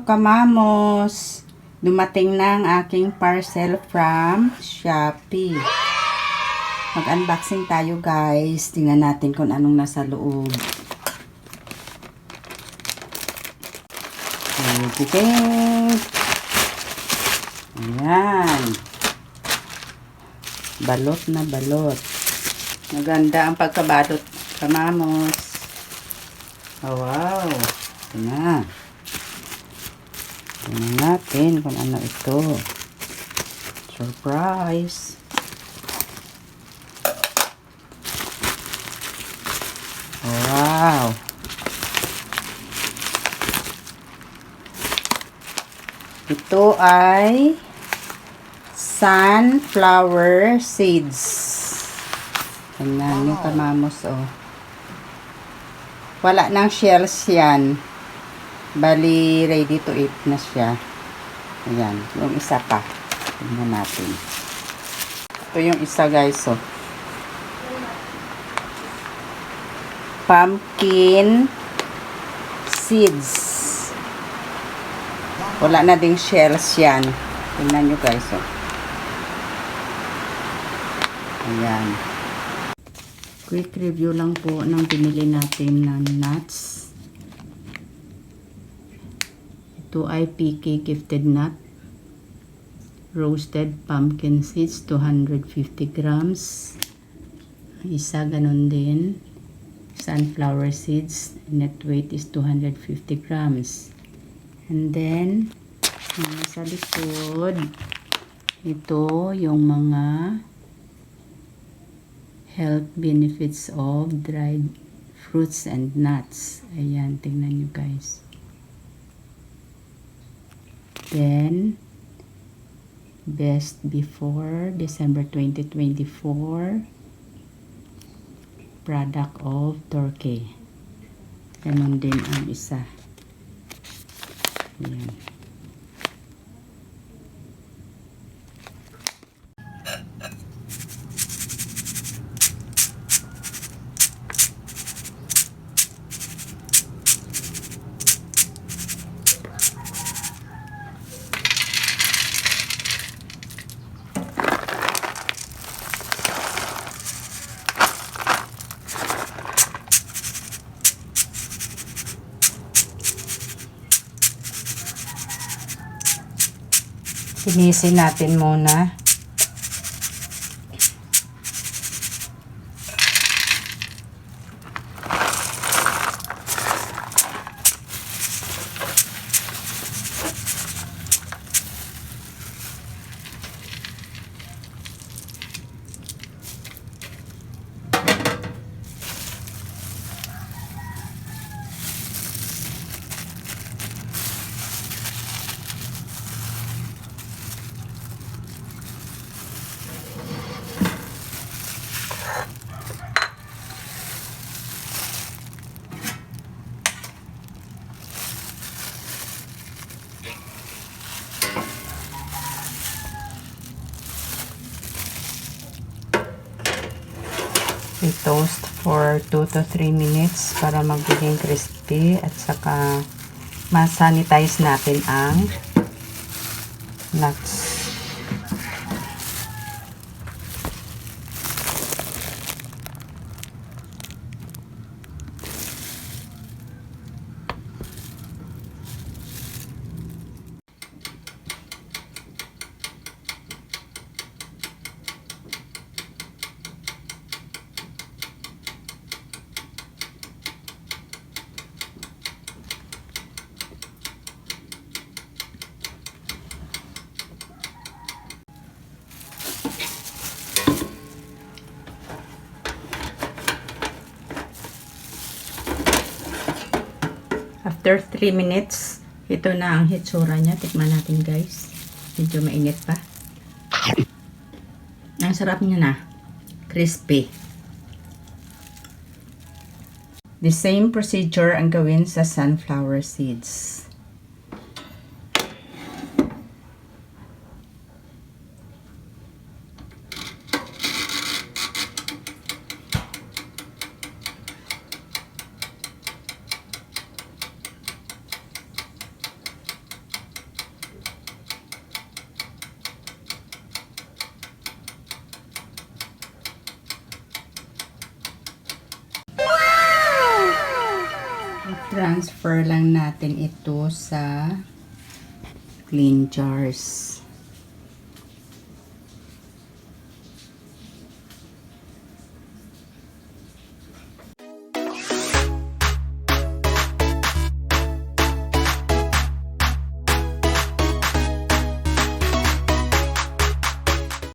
kamamos! Dumating na ang aking parcel from Shopee. Mag-unboxing tayo guys. Tingnan natin kung anong nasa loob. Titing! Ayan. Balot na balot. Maganda ang pagkabalot, kamamos. Oh, wow. Ito na. Tingnan natin kung ano ito. Surprise. Wow. Ito ay sunflower seeds. Tingnan nyo kamamos, oh. Wala nang shells yan. Bali, ready to eat na siya. Ayan, yung isa pa. Tingnan natin. Ito yung isa guys, oh. Pumpkin seeds. Wala na ding shells yan. Tingnan nyo guys, oh. Ayan. Quick review lang po ng pinili natin na nuts. Ito ay PK gifted nut. Roasted pumpkin seeds, 250 grams. Isa ganun din. Sunflower seeds, net weight is 250 grams. And then, sa likod, ito yung mga health benefits of dried fruits and nuts. Ayan, tingnan nyo guys. Then, best before December 2024 product of Turkey. Ganon din ang isa. Ayan. Linisin natin muna. I-toast for 2 to 3 minutes para magiging crispy at saka ma-sanitize natin ang nuts. After 3 minutes, ito na ang hitsura niya. Tikman natin guys. Medyo mainit pa. Ang sarap niya na. Crispy. The same procedure ang gawin sa sunflower seeds. transfer lang natin ito sa clean jars.